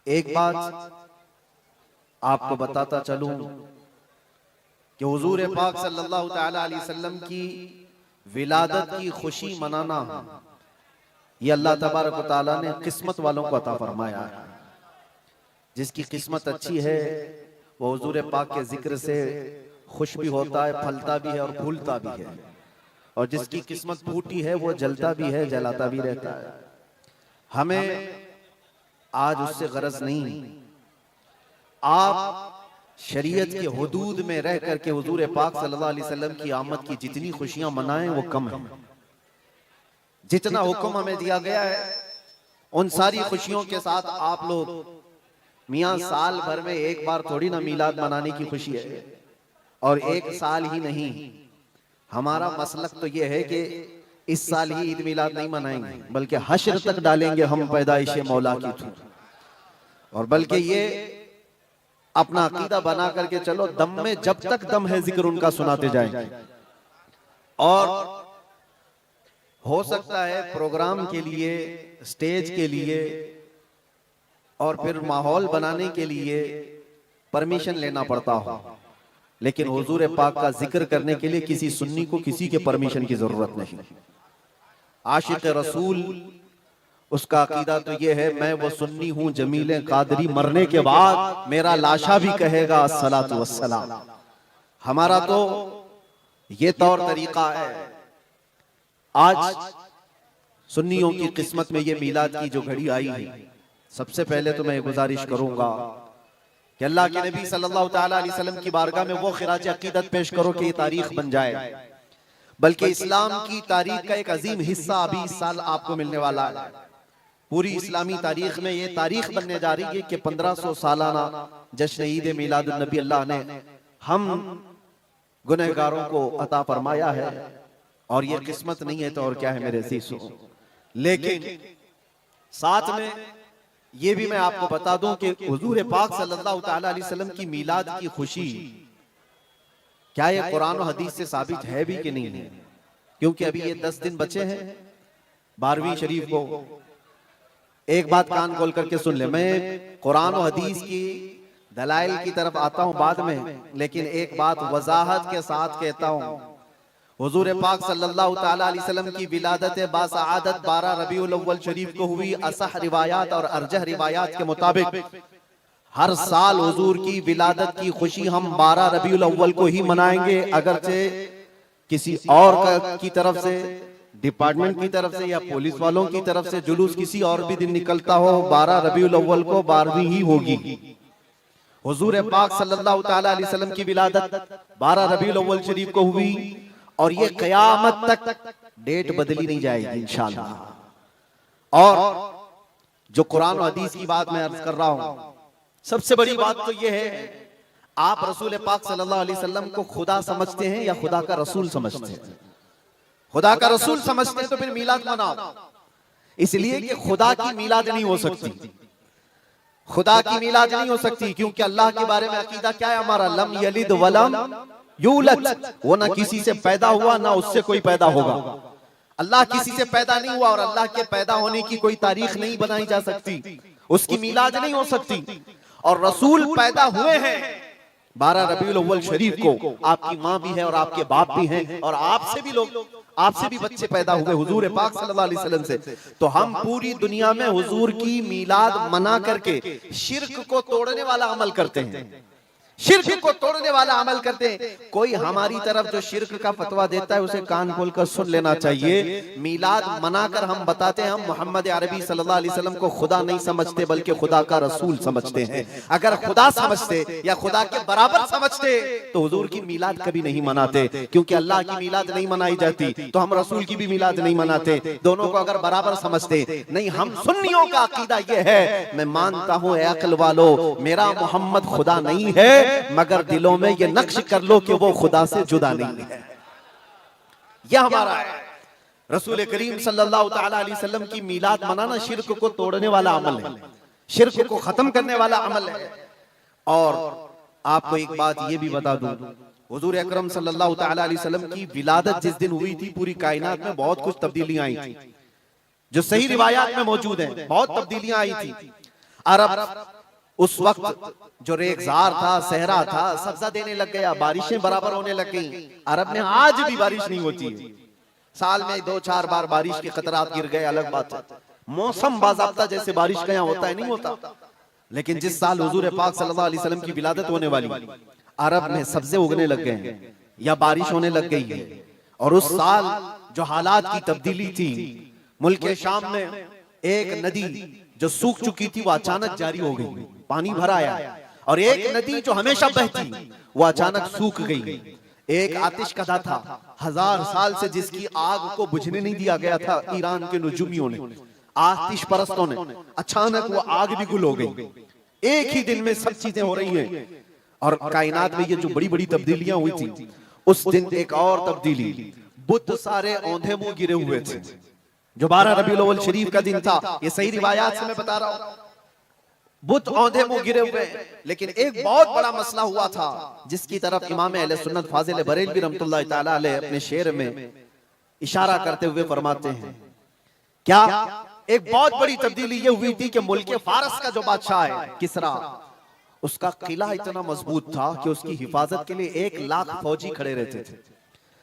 एक बात आपको बताता चलूं कि हुजूर पाक सल्लल्लाहु तआला अलैहि वसल्लम की विलादत की खुशी मनाना ये अल्लाह तबारक व तआला ने किस्मत वालों को अता फरमाया है। जिसकी किस्मत अच्छी है वो हुजूर पाक के जिक्र से खुश भी होता है, फलता भी है और फूलता भी है, और जिसकी किस्मत फूटी है वो जलता भी है, जलाता भी रहता है। हमें आज उससे गरज नहीं। आप शरीयत के हुदूद में रह करके हुजूर पाक सल्लल्लाहु अलैहि वसल्लम की आमद की जितनी खुशियां मनाएं वो कम है। जितना हुक्म हमें दिया गया है उन सारी खुशियों के साथ आप लोग मियां साल भर में एक बार थोड़ी ना मीलाद मनाने की खुशी है, और एक साल ही नहीं। हमारा मसलक तो ये है कि इस साल ही ईद मिलाद नहीं मनाएंगे, बल्कि हश्र तक डालेंगे हम पैदाइश मौला की थू, और बल्कि ये अपना अकीदा बना करके चलो दम में जब तक दम है जिक्र उनका सुनाते जाएंगे। और हो सकता है प्रोग्राम के लिए, स्टेज के लिए और फिर माहौल बनाने के लिए परमिशन लेना पड़ता हो, लेकिन हुजूर पाक का जिक्र करने के लिए किसी सुन्नी को किसी के परमिशन की जरूरत नहीं। आशिक रसूल उसका अकीदा तो ये है, मैं वो सुन्नी हूं जमील कादरी, मरने के बाद मेरा लाशा भी कहेगा अस्सलातु वस्सलाम। हमारा तो ये तौर तरीका है। आज सुन्नियों की किस्मत में ये मीलाद की जो घड़ी आई है, सबसे पहले तो मैं गुजारिश करूंगा कि अल्लाह के नबी सल्लल्लाहु तआला अलैहि वसल्लम की बारगाह में वो खिराज अकीदत पेश करो कि ये तारीख बन जाए, बल्कि इस्लाम की तारीख का एक अजीम हिस्सा अभी इस साल आपको मिलने वाला है। पूरी इस्लामी तारीख में ये तारीख बनने जा रही है कि 1500 सालाना जश्न ईद मिलाद नबी अल्लाह ने हम गुनहगारों को अता फरमाया है। और ये किस्मत नहीं है तो और क्या है मेरे अज़ीज़ों। लेकिन साथ में ये भी मैं आपको बता दूं कि हुजूर पाक सल्लल्लाहु तआला अलैहि वसल्लम की मीलाद की खुशी क्या ये कुरान और हदीस से साबित है भी कि नहीं है, क्योंकि अभी ये 10 दिन बचे हैं 12वीं शरीफ को। एक बात कान खोल करके सुन ले, मैं कुरान और हदीस की दलाइल की तरफ आता हूं बाद में, लेकिन एक बात वजाहत के साथ कहता हूं। हुजूर पाक सल्लल्लाहु तआला अलैहि वसल्लम की विलादत बासआदत 12 रबीउल अव्वल शरीफ को हुई। असह रिवायात और अरजह रिवायात के मुताबिक हर साल हुजूर की विलादत की खुशी हम 12 रबीउल अव्वल को ही मनाएंगे, अगरचे किसी और की तरफ से, डिपार्टमेंट की तरफ से या पुलिस वालों की तरफ से जुलूस किसी और भी दिन निकलता हो, 12 रबीउल अव्वल को 12वीं ही होगी। हुजूर पाक सल्लल्लाहु तआला अलैहि वसल्लम की विलादत 12 रबीउल अव्वल शरीफ को हुई, और ये कयामत तक डेट बदली नहीं जाएगी इंशाअल्लाह। और जो कुरान और हदीस की बात मैं अर्ज कर रहा हूं, सबसे बड़ी बात तो ये है, आप रसूल पाक सल्लल्लाहु अलैहि वसल्लम को खुदा समझते हैं या खुदा का रसूल समझते हैं? खुदा का रसूल समझते हैं तो फिर मीलाद मनाओ, इसलिए कि खुदा की मीलाद नहीं हो सकती। खुदा की मीलाद नहीं हो सकती क्योंकि अल्लाह के बारे में अकीदा क्या है हमारा, लम यलिद वलम यूलद, वो ना किसी से पैदा हुआ ना उससे कोई पैदा होगा। अल्लाह किसी से पैदा नहीं हुआ और अल्लाह के पैदा होने की कोई तारीख नहीं बनाई जा सकती, उसकी मीलाद नहीं हो सकती। और रसूल पैदा हुए हैं 12 रबीउल अव्वल शरीफ को। आपकी माँ भी है और आपके बाप भी हैं, और आपसे भी लोग, आपसे भी बच्चे पैदा हुए हुजूर पाक सल्लल्लाहु अलैहि वसल्लम से। तो हम पूरी दुनिया में हुजूर की मीलाद मना करके शिर्क को तोड़ने वाला अमल करते हैं, शिर्क को तोड़ने वाला अमल करते हैं। कोई हमारी तरफ जो शिर्क का फतवा देता है उसे कान खोलकर सुन लेना चाहिए। मीलाद मनाकर हम बताते हैं हम मोहम्मद अरबी सल्लल्लाहु अलैहि वसल्लम को खुदा नहीं समझते बल्कि खुदा का रसूल समझते हैं। अगर खुदा समझते या खुदा के बराबर समझते तो हुजूर की मीलाद कभी नहीं मनाते, क्योंकि अल्लाह की मीलाद नहीं मनाई जाती तो हम रसूल की भी मीलाद नहीं मनाते। दोनों को अगर बराबर समझते नहीं, हम सुन्नियों का अकीदा यह है, मैं मानता हूं ए अक्ल वालो, मेरा मोहम्मद खुदा नहीं है, मगर दिलों में ये नक्श कर लो कि वो खुदा से जुदा नहीं है। यह हमारा है। रसूल करीम सल्लल्लाहु तआला अलैहि वसल्लम की मीलाद मनाना शिर्क को तोड़ने वाला अमल है, शिर्क को खत्म करने वाला अमल है। और आपको एक बात ये भी बता दूं, हुजूर अकरम सल्लल्लाहु तआला अलैहि वसल्लम की विलादत जिस दिन हुई थी पूरी कायनात में बहुत कुछ तब्दीलियां आई थी, जो सही रिवायात में मौजूद हैं। बहुत तब्दीलियां आई थी। अरब उस वक्त जो रेगजार था, सहरा था, सब्जा देने लग गया, बारिशें बराबर होने लग गई। अरब में आज भी बारिश नहीं होती है, साल में 2-4 बार बारिश के खतरात गिर गए, अलग बात है। मौसम बाज़ाब्ता जैसे बारिश का यहाँ होता है नहीं होता। लेकिन जिस साल हुजूर पाक सल्लल्लाहु अलैहि वसल्लम की विलादत होने वाली, अरब में सब्जे उगने लग गए हैं या बारिश होने लग गई है। और उस साल जो हालात की तब्दीली थी, मुल्क शाम में एक नदी जो सूख चुकी थी वो अचानक जारी हो गई, पानी भर आया। और एक नदी जो हमेशा बहती वो अचानक सूख गई। एक आतिश कदा था, 1000 साल से जिसकी आग को बुझने नहीं दिया गया था ईरान के नुजुमियों ने, आतिश परस्तों ने, अचानक वो आग भी गुल हो गई। एक ही दिन में सब चीजें हो रही हैं। और कायनात में ये जो बड़ी बड़ी तब्दीलियां हुई थी, उस दिन एक और तब्दीली, बुत सारे औंधे मुंह गिरे हुए थे। जो 12 रबीउल अव्वल शरीफ का दिन था, ये सही रिवायात से मैं बता रहा हूं, बुत औंधे मुंह गिरे हुए। लेकिन एक बहुत बड़ा मसला हुआ था जिसकी तरफ इमाम अहले सुन्नत फाजिल बरेलवी रहमतुल्लाह ताला अलैह अपने शेर में इशारा करते हुए फरमाते हैं, क्या एक बहुत बड़ी तब्दीली ये हुई थी कि मुल्क फारस का जो बादशाह है किसरा, उसका किला इतना मजबूत था कि उसकी हिफाजत के लिए 1 लाख फौजी खड़े रहते थे,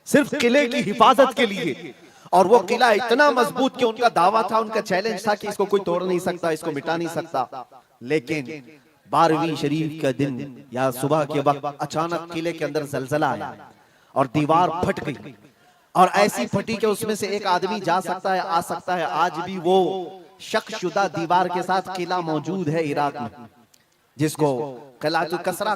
सिर्फ किले की हिफाजत के लिए। और वो किला इतना मजबूत कि उनका दावा था, उनका चैलेंज था कि इसको कोई तोड़ नहीं सकता, इसको मिटा नहीं सकता। लेकिन 12वीं शरीफ का दिन या सुबह के वक्त अचानक किले के अंदर जलजला आया और दीवार फट गई। और ऐसी फटी कि उसमें से एक आदमी जा सकता है, आ सकता है। आज भी वो शक्शुदा दीवार के साथ किला मौजूद है इराक में, जिसको किलातुल किसरा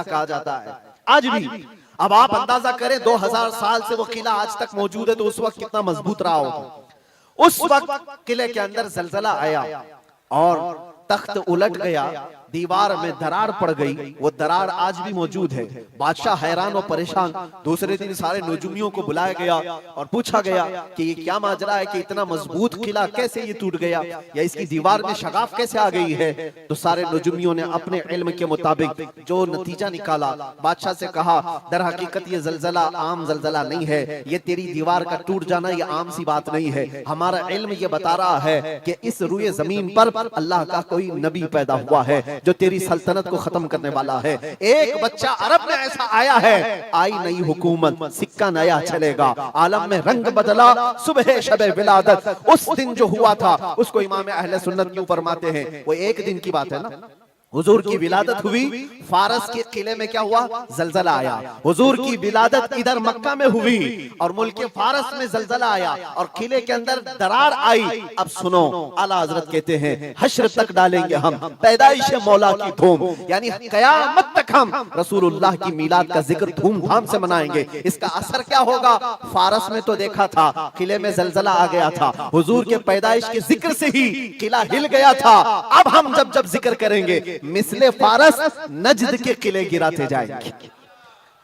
कहा जाता है आज भी। अब आप अंदाजा करें 2000 साल से वो किला आज तक मौजूद है, तो उस वक्त कितना मजबूत रहा होगा। उस वक्त किले के अंदर जलजला आया और तख्त उलट गया, दीवार में दरार पड़ गई। वो दरार आज भी मौजूद है। बादशाह हैरान और परेशान। दूसरे दिन सारे नजूमियों को बुलाया गया और पूछा गया कि ये क्या माजरा है कि इतना मजबूत किला कैसे ये टूट गया, या इसकी दीवार में शगाफ कैसे आ गई है। तो सारे नजूमियों ने अपने इल्म के मुताबिक जो नतीजा निकाला, बादशाह से कहा, दर हकीकत ये जलजला आम जलजला नहीं है, ये तेरी दीवार का टूट जाना ये आम सी बात नहीं है। हमारा इल्म ये बता रहा है कि इस रुए जमीन पर अल्लाह का कोई नबी पैदा हुआ है जो तेरी सल्तनत को खत्म करने वाला है। एक बच्चा अरब में ऐसा आया है, आई नई हुकूमत, सिक्का नया चलेगा, आलम में रंग बदला, सुबह शबे विलादत। उस दिन जो हुआ था उसको इमाम अहले सुन्नत क्यों फरमाते हैं, वो एक दिन की बात है ना। हुजूर की विलादत हुई, फारस के किले में क्या हुआ, जलजला आया। हुजूर की विलादत इधर मक्का में हुई और मुल्क फारस में जलजला आया और किले के अंदर दरार आई। अब सुनो, आला हजरत कहते हैं, हश्र तक डालेंगे हम पैदाइश मौला की धूम, यानी कयामत तक हम रसूलुल्लाह की मिलाद का जिक्र धूमधाम से मनाएंगे। इसका असर क्या होगा, फारस में तो देखा था, किले में जलजला आ गया था, हुजूर के पैदाइश के जिक्र से ही किला हिल गया था। अब हम जब जब जिक्र करेंगे, मिसले फारस नजद के किले गिराते जाएंगे,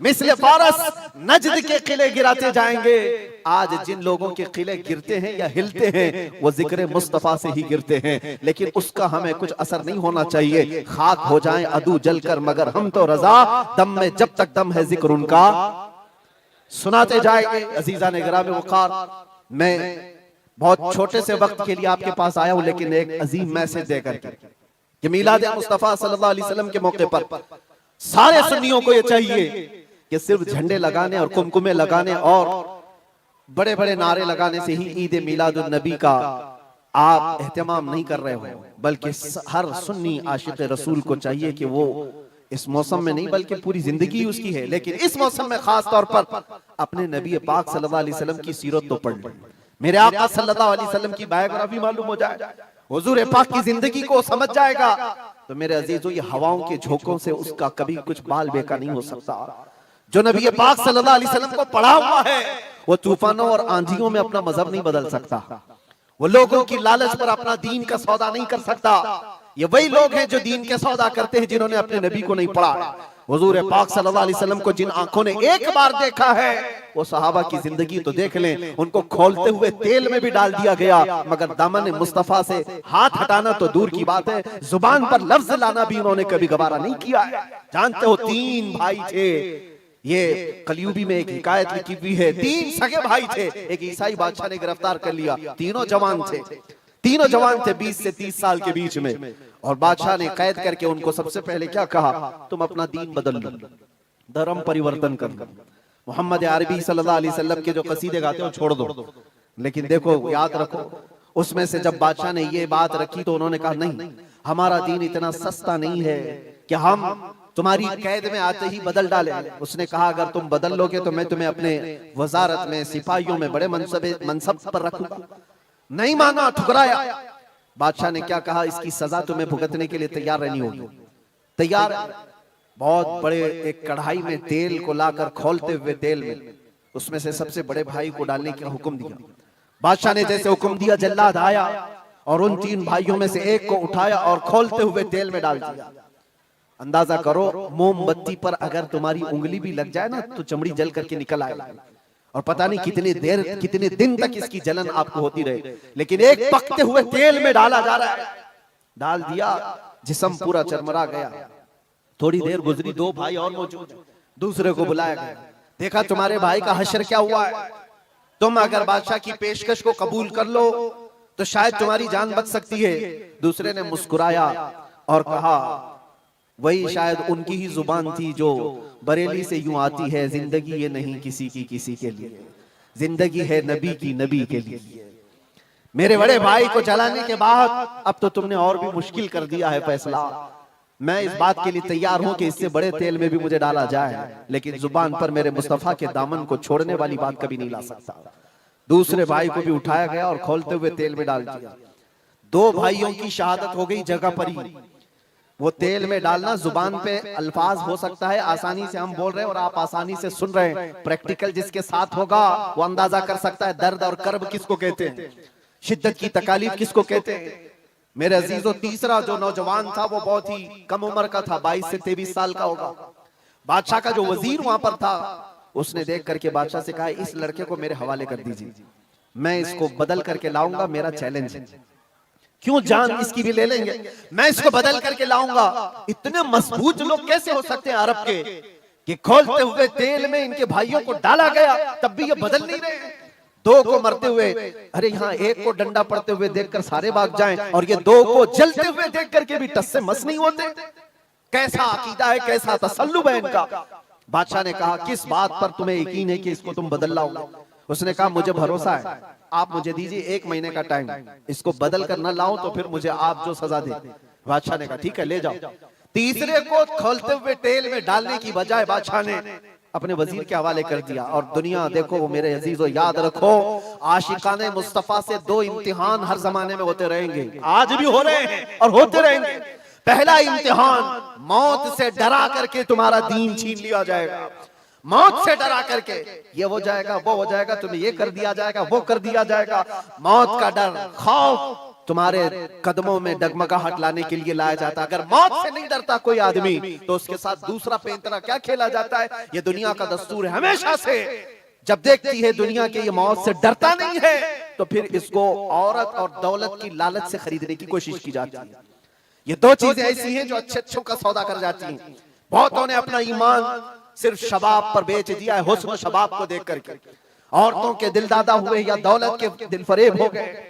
मिसले फारस नजद के किले गिराते जाएंगे। आज जिन लोगों के किले गिरते हैं या हिलते हैं वो जिक्र मुस्तफा से ही गिरते हैं, लेकिन उसका हमें कुछ असर नहीं होना चाहिए। खाक हो जाएं अदू जलकर मगर हम तो रजा, दम में जब तक दम है जिक्र उनका सुनाते जाएंगे। अजीजा ने गिराम वक़ार, मैं बहुत छोटे से वक्त के लिए आपके पास आया हूं, लेकिन एक अजीम मैसेज देकर के कि मिलाद मुस्तफा सल्लल्लाहु अलैहि वसल्लम के मौके पर सारे सुन्नियों को यह चाहिए कि सिर्फ झंडे लगाने और कुमकुमे लगाने और बड़े बड़े नारे लगाने से ही ईद मिलादुन नबी का आप एहतमाम नहीं कर रहे हो, बल्कि हर सुन्नी आशिक रसूल को चाहिए कि वो इस मौसम में नहीं बल्कि पूरी जिंदगी उसकी है, लेकिन इस मौसम में खास तौर पर अपने नबी पाक सल्लल्लाहु अलैहि वसल्लम की सीरत तो पढ़ ले, मेरे आका सल्लल्लाहु अलैहि वसल्लम की बायोग्राफी मालूम हो जाए, हुजूर पाक की जिंदगी को समझ जाएगा। तो मेरे अजीजों, ये हवाओं के झोंकों से उसका कभी कुछ बाल बेका नहीं हो सकता। जो नबी पाक सल्लल्लाहु अलैहि वसल्लम को पढ़ा हुआ है वो तूफानों और आंधियों में अपना मजहब नहीं बदल सकता, वो लोगों की लालच पर अपना दीन का सौदा नहीं कर सकता। ये वही लोग हैं जो दीन के सौदा करते हैं जिन्होंने अपने नबी को नहीं पढ़ा। हुजूर पाक सल्लल्लाहु अलैहि वसल्लम को जिन आंखों ने एक बार देखा है वो सहाबा की जिंदगी तो देख लें, उनको खोलते हुए तेल में भी डाल दिया गया, मगर दामन मुस्तफा से हाथ हटाना तो दूर की बात है, जुबान पर लफ्ज लाना भी उन्होंने कभी गवारा नहीं किया है। जानते हो, 3 भाई थे, ये कलयुगी में एक हिकायत लिखी हुई है, 3 सगे भाई थे, एक ईसाई बादशाह ने गिरफ्तार कर लिया, तीनों जवान थे 20 से 30 साल के बीच में, और बादशाह ने कैद करके उनको सबसे पहले क्या कहा, तुम अपना दीन बदल लो, धर्म परिवर्तन कर लो, मोहम्मद अरबी सल्लल्लाहु अलैहि वसल्लम के जो कसीदे गाते हो छोड़ दो। लेकिन देखो याद रखो, उसमें से जब बादशाह ने ये बात रखी तो उन्होंने कहा नहीं, हमारा दीन इतना सस्ता नहीं है कि हम तुम्हारी कैद में आते ही बदल डाले। उसने कहा अगर तुम बदल लोगे तो मैं तुम्हें अपने वजारत में, सिपाहियों में बड़े मनसब पर रखूंगा। नहीं माना, ठुकराया। बादशाह ने क्या कहा, इसकी सजा तुम्हें भुगतने के लिए तैयार रहनी होगी। तैयार। बहुत बड़े एक कढ़ाई में तेल को लाकर खोलते हुए तेल में उसमें से सबसे बड़े भाई को डालने का हुक्म दिया। बादशाह ने जैसे हुक्म दिया, जल्लाद आया और उन 3 भाइयों में से एक को उठाया और खोलते हुए तेल में डाल दिया। अंदाजा करो, मोमबत्ती पर अगर तुम्हारी उंगली भी लग जाए ना तो चमड़ी जल करके निकल आएगा, और पता नहीं कितनी देर, कितने दिन तक इसकी जलन आपको होती रहे। लेकिन एक पकते हुए तेल में डाला जा रहा है। डाल दिया, जिस्म पूरा चरमरा गया। थोड़ी देर गुजरी, 2 भाई और मौजूद, दूसरे को बुलाया गया। देखा तुम्हारे भाई का हश्र क्या हुआ है, तुम अगर बादशाह की पेशकश को कबूल कर लो तो शायद तुम्हारी जान बच सकती है। दूसरे ने मुस्कुराया और कहा, वही शायद उनकी ही जुबान थी जो बरेली से यूं आती है, जिंदगी ये नहीं किसी की किसी के लिए, जिंदगी है नबी की नबी के लिए। मेरे बड़े भाई को जलाने के बाद अब तो तुमने और भी मुश्किल कर दिया है फैसला। मैं इस बात के लिए तैयार हूं कि इससे बड़े तेल में भी मुझे डाला जाए, लेकिन जुबान पर मेरे मुस्तफा के दामन को छोड़ने वाली बात कभी नहीं ला सकता। दूसरे भाई को भी उठाया गया और खोलते हुए तेल में डाल दिया। 2 भाइयों की शहादत हो गई जगह पर ही। वो तेल में डालना, जुबान पे अल्फाज हो सकता है, आसानी से हम बोल रहे हैं और आप आसानी से सुन रहे हैं। प्रैक्टिकल जिसके साथ होगा वो अंदाजा कर सकता है दर्द और कर्ब किसको कहते हैं, शिद्दत की तकालीफ किसको कहते हैं। मेरे अजीजों, तीसरा जो नौजवान था वो बहुत ही कम उम्र का था, 22 से 23 साल का होगा। बादशाह का जो वजीर वहां पर था, उसने देख करके बादशाह से कहा, इस लड़के को मेरे हवाले कर दीजिए, मैं इसको बदल करके लाऊंगा, मेरा चैलेंज है। क्यों, जान इसकी भी ले लेंगे, मैं इसको बदल करके लाऊंगा। इतने मजबूत लोग कैसे हो सकते हैं अरब के कि खोलते हुए तेल में इनके भाइयों को डाला गया, तब भी ये बदल नहीं रहे। 2 को मरते हुए, अरे यहाँ 1 को डंडा पड़ते हुए देखकर सारे भाग जाएं, और ये 2 को जलते हुए देख करके भी टस से मस नहीं होते। कैसा अकीदा है, कैसा तसल्लुब है इनका। बादशाह ने कहा, किस बात पर तुम्हें यकीन है कि इसको तुम बदल लाओगे। उसने कहा, मुझे भरोसा है, आप मुझे दीजिए 1 महीने का टाइम, इसको बदल कर न लाओ तो फिर मुझे आप जो सजा दे। बादशाह ने कहा, ठीक है ले जाओ। तीसरे को खोलते हुए तेल में डालने की बजाय बादशाह ने अपने वजीर के हवाले कर दिया। और दुनिया देखो मेरे अजीजों, याद रखो, आशिकाने मुस्तफा से 2 इम्तिहान हर जमाने में होते रहेंगे, आज भी हो रहे हैं और होते रहेंगे। पहला इम्तिहान, मौत से डरा करके तुम्हारा दीन छीन लिया जाएगा। मौत से डरा करके ये हो जाएगा, वो हो जाएगा, तुम्हें ये कर दिया जाएगा, वो कर दिया जाएगा। मौत का डर, खौफ तुम्हारे कदमों में डगमगाहट लाने के लिए लाया जाता है। अगर मौत से नहीं डरता कोई आदमी तो उसके साथ दूसरा पैंतरा क्या खेला जाता है। ये दुनिया का दस्तूर है हमेशा से। जब देखती है दुनिया के ये मौत से डरता नहीं है तो फिर इसको औरत और दौलत की लालच से खरीदने की कोशिश की जाती है। ये 2 चीजें ऐसी हैं जो अच्छे अच्छों का सौदा कर जाती हैं। बहुतों ने अपना ईमान सिर्फ शबाब पर बेच दिया है, हुस्न शबाब को देख करके। औरतों के दिल दादा हुए या दौलत के दिल फरेब हो गए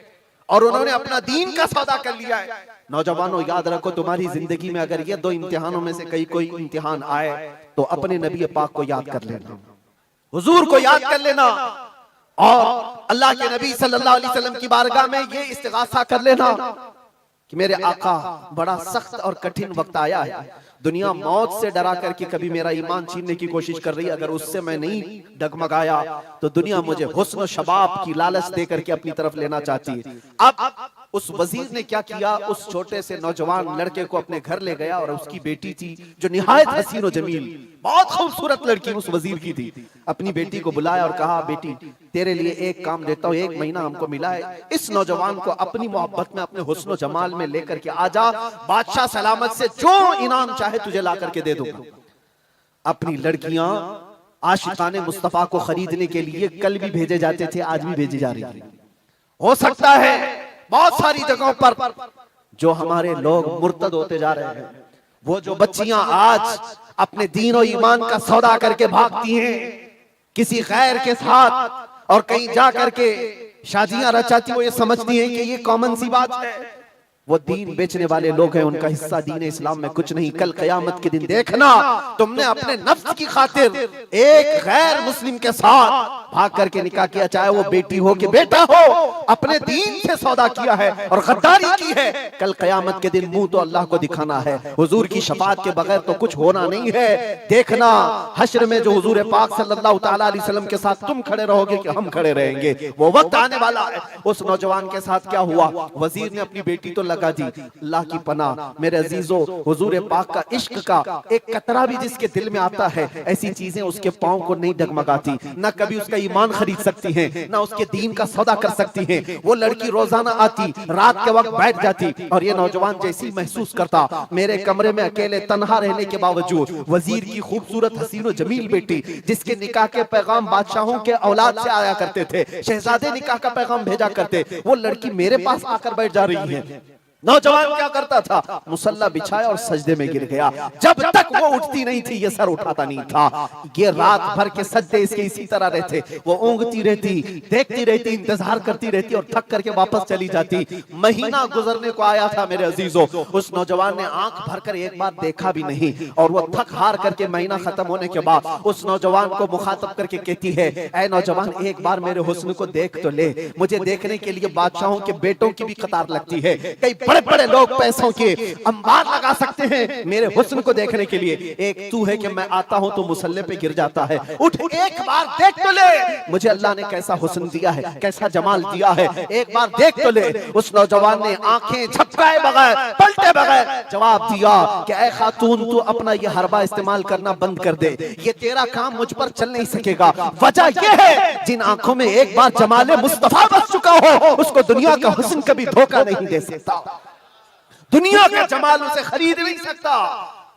और उन्होंने अपना दीन का सौदा कर लिया है। नौजवानों, याद रखो, तुम्हारी जिंदगी में अगर ये 2 इम्तिहानों में से कोई इम्तिहान आए तो अपने नबी पाक को याद कर लेना, हुजूर को याद कर लेना, और अल्लाह के नबी सल्लल्लाहु अलैहि वसल्लम की बारगाह में ये इस्तिगासा कर लेना कि मेरे आका, बड़ा सख्त और कठिन वक्त आया है। दुनिया मौत से डरा करके कभी मेरा ईमान छीनने की कोशिश कर रही है, अगर उससे मैं नहीं डगमगाया तो दुनिया मुझे हुस्न शबाब की लालच दे करके अपनी तरफ लेना चाहती है। अब उस वजीर ने क्या किया, उस छोटे से नौजवान लड़के को अपने घर ले गया और उसकी बेटी थी जो निहायत हसीन और जमील, बहुत खूबसूरत लड़की उस वजीर की थी। अपनी बेटी को बुलाया और कहा, बेटी तेरे लिए एक काम देता हूँ, 1 महीना हमको मिला है, इस नौजवान को अपनी मोहब्बत में, अपने हुस्न जमाल में लेकर के आजा, बादशाह सलामत से जो इनाम चाहे तुझे ला करके दे दूंगा। अपनी लड़कियां आशिकाने मुस्तफा को खरीदने के लिए कल भी भेजे जाते थे, आज भी भेजी जा रही है। हो सकता है बहुत सारी जगहों पर जो हमारे लोग मुर्तद होते जा रहे हैं, वो जो बच्चियां आज अपने दीन और ईमान का सौदा करके भागती हैं किसी गैर के साथ और कहीं जा करके शादियां रचाती, वो ये समझती हैं कि ये कॉमन सी बात है। वो दीन बेचने वाले लोग हैं, उनका हिस्सा दीन इस्लाम में कुछ नहीं। कल क़यामत के दिन देखना, तुमने अपने नफ्स की खातिर एक गैर मुस्लिम के साथ भाग करके निकाह किया, चाहे वो बेटी हो कि बेटा हो, अपने दीन से सौदा किया है और गद्दारी की है। कल क़यामत के दिन मुंह तो अल्लाह को दिखाना है, हुजूर की शफाअत के बगैर तो कुछ होना नहीं है। देखना हश्र में जो हुजूर पाक सल्लल्लाहु तआला अलैहि वसल्लम के साथ तुम खड़े रहोगे कि हम खड़े रहेंगे, वो वक्त आने वाला है। उस नौजवान के साथ क्या हुआ, वजीर ने अपनी बेटी तो लगा दी। अल्लाह की पनाह मेरे अजीजों, हुजूर पाक का इश्क का एक कतरा भी जिसके दिल में आता है, ऐसी चीजें उसके पांव को नहीं डगमगाती, ना कभी उसका ईमान खरीद सकती हैं, ना उसके दीन का सौदा कर सकती हैं। वो लड़की रोजाना आती, रात के वक्त बैठ जाती, और ये नौजवान जैसी महसूस करता मेरे कमरे में अकेले तन्हा रहने के बावजूद वजीर की खूबसूरत हसीन और जमील बेटी, जिसके निकाह के पैगाम बादशाहों के औलाद से आया करते थे, शहजादे निकाह का पैगाम भेजा करते, वो लड़की मेरे पास आकर बैठ जा रही है। नौजवान क्या करता था, मुसल्ला बिछाया और सजदे में गिर गया। जब तक वो उठती नहीं थी, ये सर उठाता नहीं था। ये रात भर के सजदे इसके इसी तरह रहते, वो ऊँगती रहती, देखती रहती, इंतजार करती रहती और थक करके वापस चली जाती। महीना गुजरने को आया था मेरे अजीजों, उस नौजवान ने आंख भरकर एक बार देखा भी नहीं, और वो थक हार करके महीना खत्म होने के बाद उस नौजवान को मुखातब करके कहती है, ऐ नौजवान एक बार मेरे हुस्न को देख तो ले, मुझे देखने के लिए बादशाहों के बेटों की भी कतार लगती है, कई बड़े बड़े लोग पैसों के अंबार लगा सकते हैं मेरे हुस्न को देखने के लिए, एक तू है कि मैं आता हूं तो मुसल्ले पे गिर जाता है, उठ एक बार देख तो ले, मुझे अल्लाह ने कैसा हुस्न दिया है, कैसा जमाल दिया है, एक बार देख तो ले। उस नौजवान ने आंखें झपकाए बगैर, पलटे बगैर जवाब दिया कि ऐ खातून, तू अपना ये हरबा इस्तेमाल करना बंद कर दे, ये तेरा काम मुझ पर चल नहीं सकेगा। वजह यह है, जिन आंखों में एक बार जमाले मुस्तफा बस चुका हो, उसको दुनिया का हुस्न कभी धोखा नहीं दे सकता, दुनिया का जमाल उसे खरीद नहीं सकता।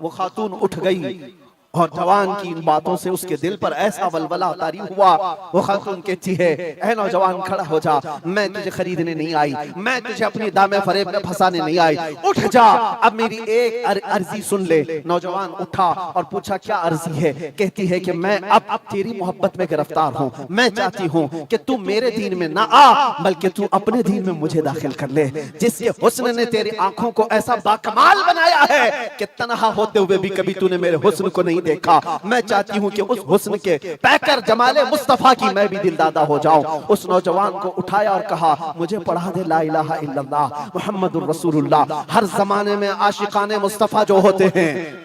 वो खातून उठ गई और जवान की इन बातों से उसके दिल पर ऐसा वलवला तारी हुआ। वो खातून कहती है, ऐ नौजवान खड़ा हो जा, मैं तुझे खरीदने नहीं आई, मैं तुझे अपनी दामे फरेब में फंसाने नहीं आई, उठ जा, अब मेरी एक अर्जी सुन ले। नौजवान उठा और पूछा, क्या अर्जी है? कहती है कि मैं अब तेरी मोहब्बत में गिरफ्तार हूँ, मैं चाहती हूँ कि तू मेरे दीन में ना आ, बल्कि तू अपने दीन में मुझे दाखिल कर ले, जिसके हुस्न ने तेरी आंखों को ऐसा बाकमाल बनाया है कि तन्हा होते हुए भी कभी तूने मेरे हुस्न को नहीं देखा। मैं चाहती हूँ कि उस हुस्न के पैकर जमाले मुस्तफा की मैं भी दिलदादा हो जाऊं। उस नौजवान को उठाया और कहा, मुझे पढ़ा दे ला इलाहा इल्लल्लाह मुहम्मदुर रसूलुल्लाह। हर जमाने में आशिकाने मुस्तफा जो होते हैं,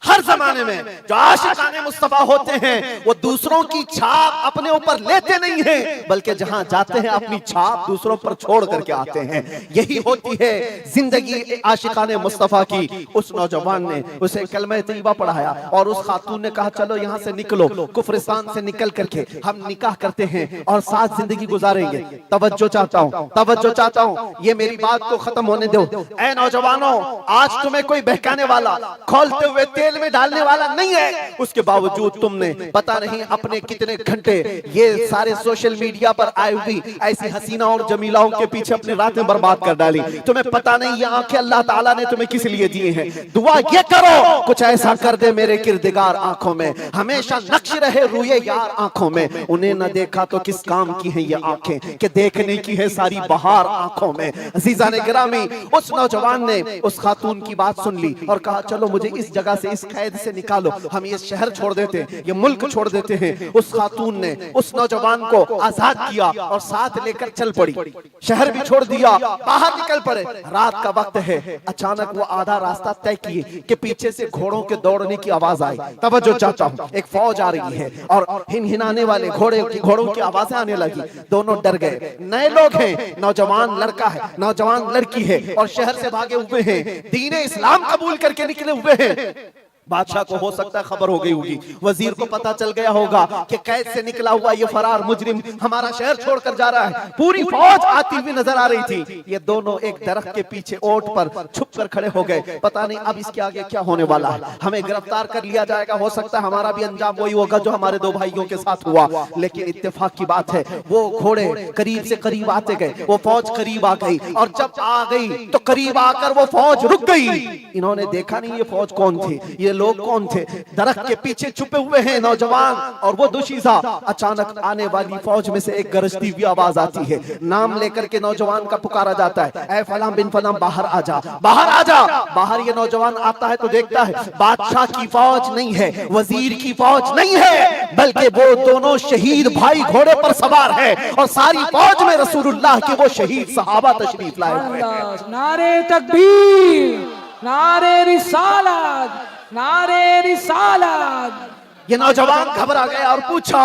हर जमाने में जो आशिकाने मुस्तफा होते हैं, वो दूसरों की छाप अपने ऊपर लेते नहीं हैं, बल्कि जहां जाते हैं अपनी छाप दूसरों पर छोड़ करके आते हैं। यही होती है जिंदगी आशिकाने मुस्तफा की। उस नौजवान ने उसे कलमा तैयबा पढ़ाया और उस खातून ने कहा, चलो यहाँ से निकलो, कुफरिस्तान से निकल करके हम निकाह करते हैं और साथ जिंदगी गुजारेंगे। तवज्जो चाहता हूँ, तवज्जो चाहता हूँ, ये मेरी बात को खत्म होने दो। ऐ नौजवानों, आज तुम्हें कोई बहकाने वाला, खोलते हुए तेल में डालने वाला नहीं है, उसके बावजूद तुमने पता नहीं अपने कितने घंटे ये सारे सोशल मीडिया पर आई हुई ऐसी हसीना और जमीलाओं के पीछे अपनी रातें बर्बाद कर डाली। तुम्हें पता नहीं ये आंखें अल्लाह ताला ने तुम्हें किस लिए दिए हैं। दुआ ये करो, कुछ ऐसा कर दे मेरे किरदगार आंखों में, हमेशा नक्श रहे रूए यार आंखों में। उन्हें न देखा तो किस काम की है ये आंखें, कि देखने की है सारी बहार आंखों में। अजीजा ने गिरामी, उस नौजवान ने उस खातून की बात सुन ली और कहा, चलो मुझे इस जगह से, इस कैद से निकालो, हम ये शहर छोड़ देते हैं, ये मुल्क छोड़ देते हैं। उस खातून ने उस नौजवान को आजाद किया और साथ लेकर चल पड़ी, शहर भी छोड़ दिया, बाहर निकल पड़े। रात का वक्त है, अचानक वो आधा रास्ता तय किए कि पीछे से घोड़ों के दौड़ने की आवाज आई। तवज्जो चाहता हूं, एक फौज आ रही है और हिनहिनाने वाले घोड़ों की आवाजें आने लगी। दोनों डर गए। नए लोग हैं, नौजवान लड़का है, नौजवान लड़की है और शहर से भागे हुए हैं, दीन इस्लाम कबूल करके निकले हुए हैं। बादशाह को हो सकता है खबर हो गई होगी, वजीर को पता चल गया होगा कि कैद से निकला हुआ ये फरार मुजरिम हमारा शहर छोड़कर जा रहा है। पूरी फौज आती हुई नजर आ रही थी। ये दोनों एक दरख्त के पीछे ओट पर छुप कर खड़े हो गए। पता नहीं अब इसके आगे क्या होने वाला है, हमें गिरफ्तार कर लिया जाएगा, हो सकता है हमारा भी अंजाम वही होगा जो हमारे दो भाइयों के साथ हुआ। लेकिन इत्तेफाक की बात है, वो घोड़े करीब से करीब आते गए, वो फौज करीब आ गई और जब आ गई तो करीब आकर वो फौज रुक गई। इन्होंने देखा नहीं ये फौज कौन थी, ये लोग कौन थे? दरख्त के पीछे छुपे हुए हैं नौजवान और वो दुशीजा। अचानक आने वाली फौज में से एक गरजती हुई आवाज आती है, नाम लेकर के नौजवान का पुकारा जाता है, ऐ फलां बिन फलां बाहर आ जा, बाहर आ जा। बाहर ये नौजवान आता है तो देखता है बादशाह की फौज नहीं है, वजीर की फौज नहीं है, बल्कि वो दोनों शहीद भाई घोड़े पर सवार है और सारी फौज में रसूलुल्लाह के वो शहीद सहाबा तशरीफ लाए हुए हैं। नारे तकबीर, नारे रिसालत, नारे रिसालत। ये नौजवान घबरा गया और पूछा,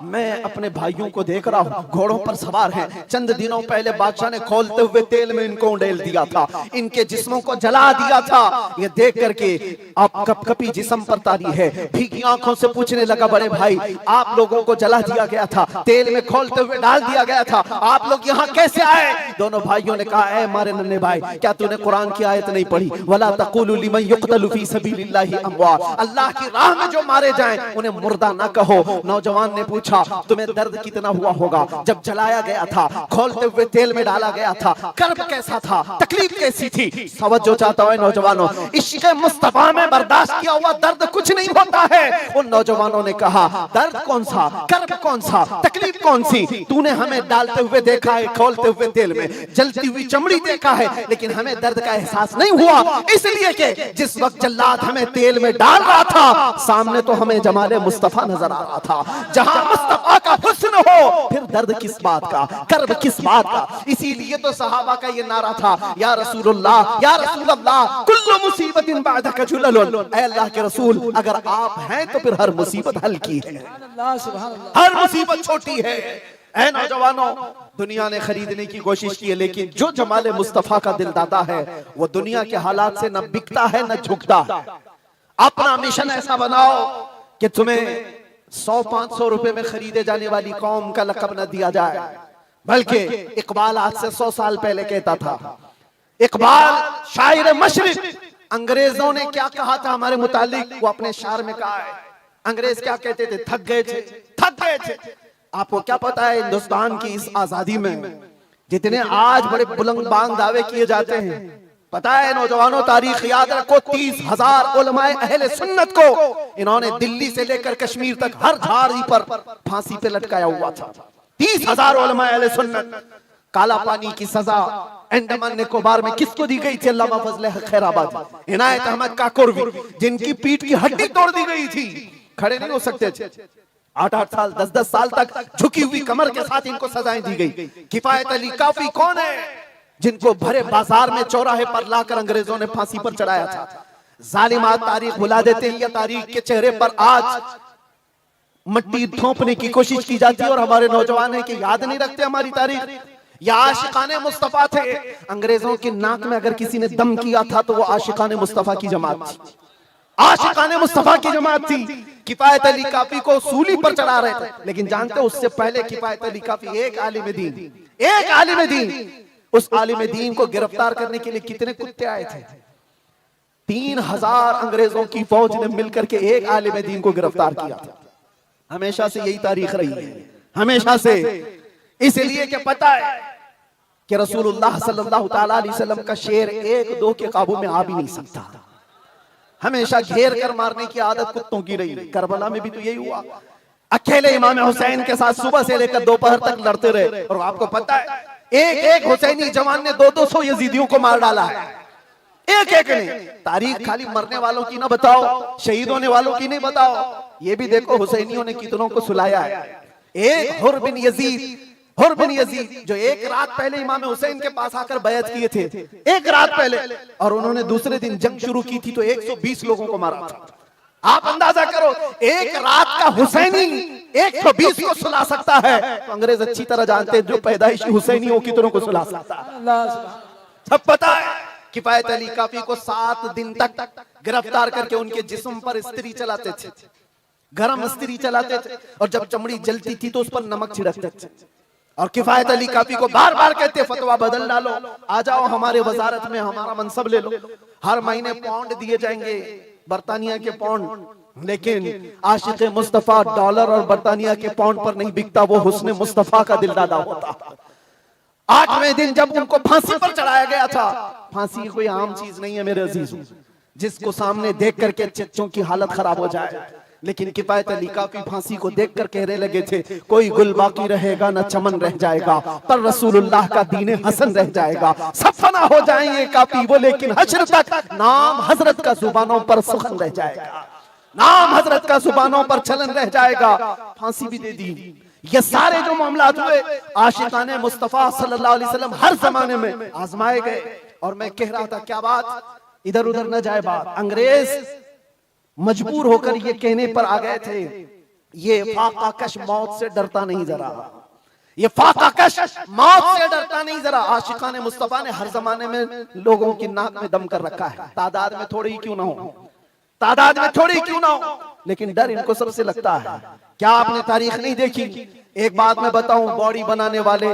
मैं अपने भाइयों को देख रहा हूँ घोड़ों पर सवार हैं, चंद दिनों पहले बादशाह ने खोलते हुए तेल में इनको उंडेल दिया था, इनके जिस्मों को जला दिया था। ये देख करके आप कपकपी जिस्म पर तारी है, भीगी आंखों से पूछने लगा, बड़े भाई आप लोगों को जला दिया गया था, तेल में खोलते हुए डाल दिया गया था, आप लोग यहाँ कैसे आए? दोनों भाइयों ने कहा, ऐ मारे नन्हे भाई, क्या तूने कुरान की आयत नहीं पढ़ी, वला तक़ूलू लिमन युक़तलु फ़ी सबीलिल्लाहि अमवात, अल्लाह की राह में जो मारे जाएं उन्हें मुर्दा ना कहो। नौजवान ने पूछा, तुम्हें दर्द कितना हुआ होगा जब जलाया गया था, खोलते हुए तेल में डाला गया था, कर्ब कैसा था, तकलीफ कैसी थी? तवज्जो चाहता है नौजवानों, इश्क़ मुस्तफा में बर्दाश्त किया हुआ दर्द कुछ नहीं होता है। उन नौजवानों ने कहा, दर्द कौन सा, कर्ब कौन सा, तकलीफ कौन सी? तूने हमें डालते हुए देखा है, खोलते हुए तेल में, जलती हुई चमड़ी देखा है, लेकिन हमें दर्द का एहसास नहीं हुआ, इसलिए कि जिस वक्त जल्लाद हमें तेल में डाल रहा था, सामने तो हमें जमाले मुस्तफा नजर आ रहा था। जहां मुस्तफा का हुस्न हो फिर दर्द किस बात का, कर्ब किस बात का? इसीलिए तो सहाबा का ये नारा था, या रसूलुल्लाह, या रसूलल्लाह, कुल्लु मुसीबतिन बादका जुलल, ऐ अल्लाह के रसूल अगर आप हैं तो फिर हर मुसीबत हल्की है, हर मुसीबत छोटी है। ऐ नौजवानों, दुनिया ने खरीदने की कोशिश की है, लेकिन जो जमाले मुस्तफा का दिलदादा है वो दुनिया के हालात से न बिकता है न झुकता है। अपना मिशन ऐसा बनाओ कि तुम्हें 100-500 रुपए में खरीदे जाने वाली कौम का लक़ब न दिया जाए, बल्कि इकबाल आज से 100 साल पहले कहता था, इकबाल शायर मशरिक, अंग्रेजों ने क्या कहा था हमारे मुतालिक वो अपने शार में कहा है। अंग्रेज क्या कहते थे? थक गए थे, थक गए थे। आपको क्या पता है हिंदुस्तान की इस आजादी में जितने आज बड़े बुलंद बांग दावे किए जाते हैं, पता है नौजवानों, तारीख याद रखो, 30,000 उलमाए अहले सुन्नत को इन्होंने दिल्ली से लेकर कश्मीर तक हर झाड़ी पर फांसी पे लटकाया हुआ था। 30,000 उलमाए अहले सुन्नत। काला पानी की सजा अंडमान निकोबार में किसको दी गई थी? अल्लामा फजले खैराबादी, इनायत अहमद काकोरवी, जिनकी पीठ की हड्डी तोड़ दी गई थी, खड़े नहीं हो सकते थे, 8-8 साल 10-10 साल तक झुकी हुई कमर के साथ इनको सजाएं दी गई। किफायत अली काफी कौन है जिनको भरे बाजार में चौराहे पर लाकर अंग्रेजों ने फांसी पर चढ़ाया था? जालिमात तारीख भुला देते हैं, या तारीख के चेहरे पर आज मट्टी थोपने की कोशिश की जाती है और हमारे नौजवान है कि याद नहीं रखते हमारी तारीख। या आशिकाने मुस्तफा थे, अंग्रेजों के नाक में अगर किसी ने दम किया था तो वो आशिकाने मुस्तफा की जमात थी, आशिकाने मुस्तफा की जमात थी। किफायत अली काफी को सूली पर चढ़ा रहे थे, लेकिन जानते उससे पहले किफायत अली काफी एक आलिम दीन, एक आलिम दीन, उस आलिम दीन को गिरफ्तार करने के लिए कितने कुत्ते आए थे? 3,000 अंग्रेजों की फौज ने मिलकर के एक आलिम दीन को गिरफ्तार किया था। हमेशा से यही तारीख रही है, हमेशा से। इसलिए कि पता है कि रसूलुल्लाह सल्लल्लाहु तआला अलैहि वसल्लम का शेर 1-2 के काबू में आ भी नहीं सकता, हमेशा घेर कर मारने की आदत कुत्तों की रही। करबला में भी तो यही हुआ, अकेले इमाम हुसैन के साथ सुबह से लेकर दोपहर तक लड़ते रहे। और आपको पता है एक हुसैनी जवान ने 200-200 यजीदियों को मार डाला है, एक ने। तारीख खाली मरने वालों की ना बताओ, शहीद होने वालों की नहीं बताओ, ये भी देखो हुसैनियों ने कितनों को सुलाया है। एक हुर बिन यजीद जो एक रात पहले इमाम हुसैन के पास आकर बैत किए थे, एक रात पहले, और उन्होंने दूसरे दिन जंग शुरू की थी तो 120 लोगों को मारा था। आप अंदाजा करो, एक रात का हुसैनी 120 को सुला सकता है, तो अंग्रेज अच्छी तरह जानते हैं जो पैदाइशी हुसैनी हो कितनों को सुला सकता है, सब पता है। किफायत अली काफी को 7 दिन तक गिरफ्तार करके उनके जिस्म पर इस्त्री चलाते थे, गरम इस्त्री चलाते थे, और जब चमड़ी जलती थी तो उस पर नमक छिड़कते थे। और किफायत अली काफी को बार बार कहते, फतवा बदल डालो, आ जाओ हमारे वजारत में, हमारा मनसब ले लो, हर महीने पाउंड दिए जाएंगे, बरतानिया के पाउंड। लेकिन आशिक मुस्तफा डॉलर और बरतानिया के पाउंड पर नहीं बिकता, वो हुस्न मुस्तफा का दिलदादा होता। 8वें दिन जब उनको फांसी पर चढ़ाया गया था, फांसी कोई आम चीज नहीं है मेरे अजीजों, जिसको सामने देख करके बच्चों की हालत खराब हो जाए। लेकिन किफायत अली काफी फांसी को देखकर कहने लगे थे, कोई गुल बाकी रहेगा न चमन रह जाएगा, पर रसूलुल्लाह का दीन हसन रह जाएगा। सब फना हो जाएंगे काफी वो, लेकिन हश्र तक नाम हजरत का जुबानों पर सुखन रह जाएगा, नाम हजरत का जुबानों पर चलन रह जाएगा। फांसी भी दे दी। ये सारे जो मामलात हुए आशिकाने मुस्तफा सल्लल्लाहु अलैहि वसल्लम हर जमाने में आजमाए गए। और मैं कह रहा था क्या बात, इधर उधर न जाए बात, अंग्रेज मजबूर होकर ये कहने पर आ गए थे, ये फाकाकश मौत से डरता नहीं जरा, ये फाकाकश मौत से डरता नहीं जरा। आशिकाने मुस्तफा ने हर जमाने में लोगों की नाक में दम कर रखा है, तादाद में थोड़ी ही क्यों ना हो, तादाद में थोड़ी क्यों ना हो, लेकिन डर इनको सबसे लगता है। क्या आपने तारीख नहीं देखी? एक बात मैं बताऊं, बॉडी बनाने वाले,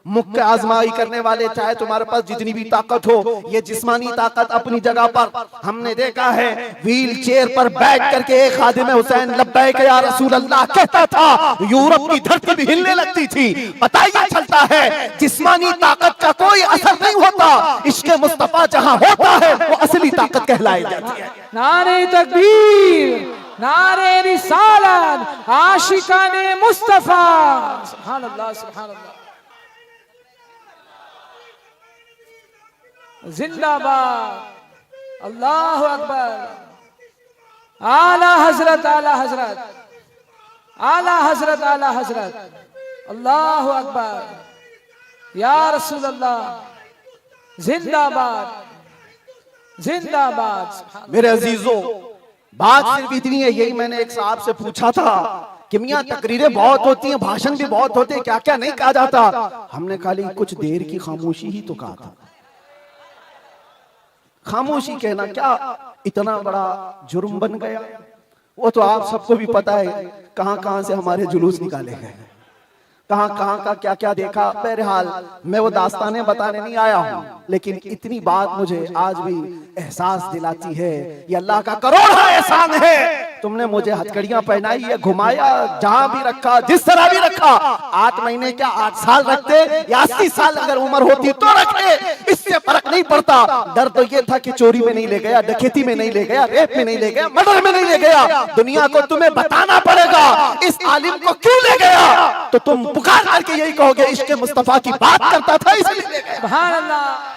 मुक्के आजमाई करने वाले, चाहे तुम्हारे पास जितनी भी ताकत हो, ये जिस्मानी ताकत अपनी जगह पर, हमने देखा है व्हील चेयर पर बैठ करके एक खादिम हुसैन लब्बैक या रसूल अल्लाह कहता था, यूरोप की धरती भी हिलने लगती थी। पता ही चलता है जिस्मानी ताकत का कोई असर नहीं होता, इश्क़ मुस्तफा जहां होता है वो असली ताकत कहलाई जाती है। नारे तकबीर, नारे रिसालत, आशिकाने मुस्तफा, सुभान अल्लाह, सुभान अल्लाह, जिंदाबाद, अल्लाह अकबर, आला हजरत, आला हजरत, आला हजरत, आला हजरत, अल्लाह अकबर, या रसूल अल्लाह, जिंदाबाद, जिंदाबाद। मेरे अजीजों, बात सिर्फ इतनी है, यही मैंने एक साहब से पूछा था कि मियां तकरीरें बहुत होती हैं, भाषण भी बहुत होते हैं, क्या क्या नहीं कहा जाता? हमने खाली कुछ देर की खामोशी ही तो कहा था। खामोशी कहना क्या इतना बड़ा जुर्म बन गया? वो तो आप सबको भी पता है कहां कहां से हमारे जुलूस निकाले गए, कहां कहां का क्या क्या देखा। बहरहाल मैं वो दास्तानें बताने नहीं आया हूं, लेकिन इतनी बात मुझे आज भी एहसास दिलाती है, ये अल्लाह का करोड़ा एहसान है। तुमने मुझे हथकड़ियां पहनाई है, घुमाया, जहां भी रखा, जिस तरह भी रखा। 8 महीने क्या 8 साल रखते या 80 साल अगर उम्र होती तो रखते, इससे फर्क नहीं पड़ता। डर तो ये था कि चोरी में नहीं ले गया, डकैती में नहीं ले गया, रेप में नहीं ले गया, मर्डर में नहीं ले गया। दुनिया को तुम्हें बताना पड़ेगा इस आलिम को क्यों ले गया, तो तुम पुकार करके यही कहोगे इश्क़ मुस्तफा की बात करता था इसलिए ले गया। सुभान अल्लाह,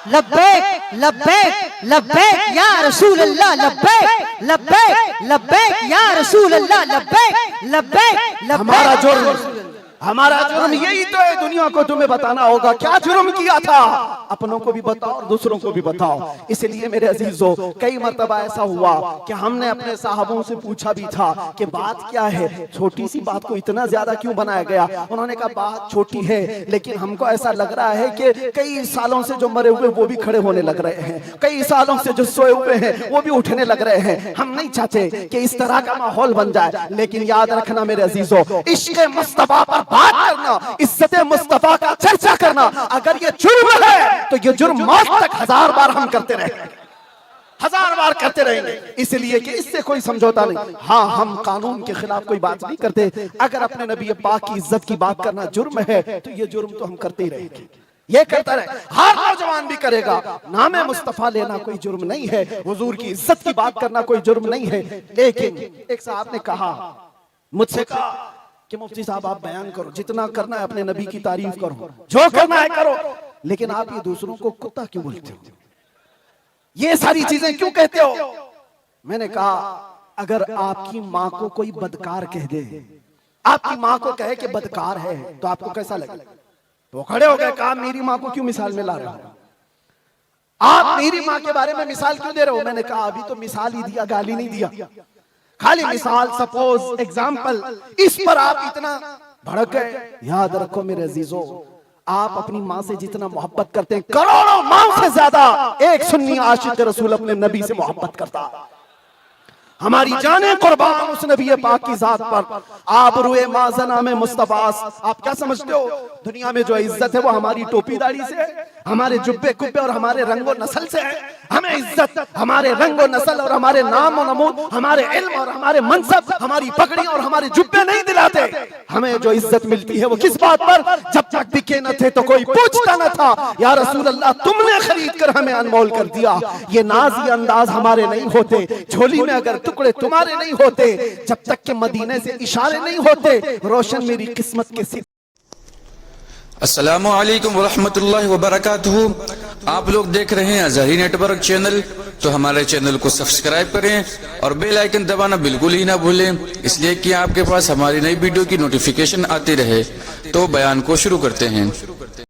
लब्बैक लब्बैक लब्बैक या रसूल अल्लाह, लब्बैक लब्बैक लब्बैक या रसूल अल्लाह, लब्बैक लब्बैक लब्बैक। हमारा जुर्म यही तो है, दुनिया को तुम्हें बताना होगा क्या जुर्म किया था, अपनों को भी बताओ और दूसरों को भी बताओ। इसलिए मेरे अजीजों, कई मर्तबा ऐसा हुआ कि हमने अपने साहबों से पूछा भी था कि बात क्या है, छोटी सी बात को इतना ज्यादा क्यों बनाया गया? उन्होंने कहा बात छोटी है, लेकिन हमको ऐसा लग रहा है कि कई सालों से जो मरे हुए वो भी खड़े होने लग रहे हैं, कई सालों से जो सोए हुए हैं वो भी उठने लग रहे हैं। हम नहीं चाहते कि इस तरह का माहौल बन जाए, लेकिन याद रखना मेरे अजीजों, इश्क़ मुस्तफा पर बात करना, इज्जत मुस्तफा का चर्चा करना, अगर ये जुर्म है तो ये जुर्म मौत तक 1000 बार हम करते रहेंगे, 1000 बार करते रहेंगे। इसलिए कि इससे कोई समझौता नहीं। हाँ, हम कानून के खिलाफ कोई बात नहीं करते। अगर अपने नबी पाक की इज्जत की बात करना जुर्म है तो ये जुर्म तो हम करते ही रहेंगे, ये करता रहे, हर नौजवान भी करेगा। नामे मुस्तफा लेना कोई जुर्म नहीं है, हुजूर की इज्जत की बात करना कोई जुर्म नहीं है। लेकिन एक साहब ने कहा, मुझसे कहा कि मुफ्ती साहब आप बयान करो, जितना करना है अपने नबी की तारीफ करो, जो करना है करो, लेकिन आप ये दूसरों को कुत्ता क्यों बोलते हो, ये सारी चीजें क्यों कहते हो? मैंने कहा अगर आपकी माँ को कोई बदकार कह दे, आपकी माँ को कहे कि बदकार है, तो आपको कैसा लगे? तो खड़े हो गए, कहा मेरी माँ को क्यों मिसाल में ला रहे हो, आप मेरी माँ के बारे में मिसाल क्यों दे रहे हो? मैंने कहा अभी तो मिसाल ही दिया, गाली नहीं दिया, खाली मिसाल, सपोज, एग्जाम्पल, इस पर आप इतना भड़क गए। याद रखो मेरे अजीजों, आप अपनी माँ से जितना मोहब्बत करते हैं, करोड़ों माँ से ज्यादा एक सुन्नी आशिक रसूल अपने नबी से मोहब्बत करता। हमारी जाने कुर्बान उस नबी पाक की जात पर। आप रुए माजना में मुस्तफास, आप क्या समझते हो दुनिया में जो इज्जत है वो हमारी टोपी दाढ़ी से है, हमारे जुब्बे कुब्बे और हमारे रंगो नस्ल से है? हमें इज्जत हमारे रंगो नस्ल और हमारे नाम और नमूद, हमारे इल्म और हमारे मनसब, हमारी पगड़ी और हमारे जुब्बे नहीं दिलाते। हमें जो इज्जत मिलती है वो किस बात पर? जब तक बिके न थे तो कोई पूछता न था, या रसूल अल्लाह तुमने खरीद कर हमें अनमोल कर दिया। ये नाज ये अंदाज हमारे नहीं होते, झोली में अगर टुकड़े तुम्हारे नहीं होते, जब तक के मदीने से इशारे नहीं होते, रोशन मेरी किस्मत के सिर। अस्सलामु अलैकुम वरहमतुल्लाहि वबरकातुहू। आप लोग देख रहे हैं अज़हरी नेटवर्क चैनल, तो हमारे चैनल को सब्सक्राइब करें और बेल आइकन दबाना बिल्कुल ही ना भूलें, इसलिए कि आपके पास हमारी नई वीडियो की नोटिफिकेशन आती रहे। तो बयान को शुरू करते हैं।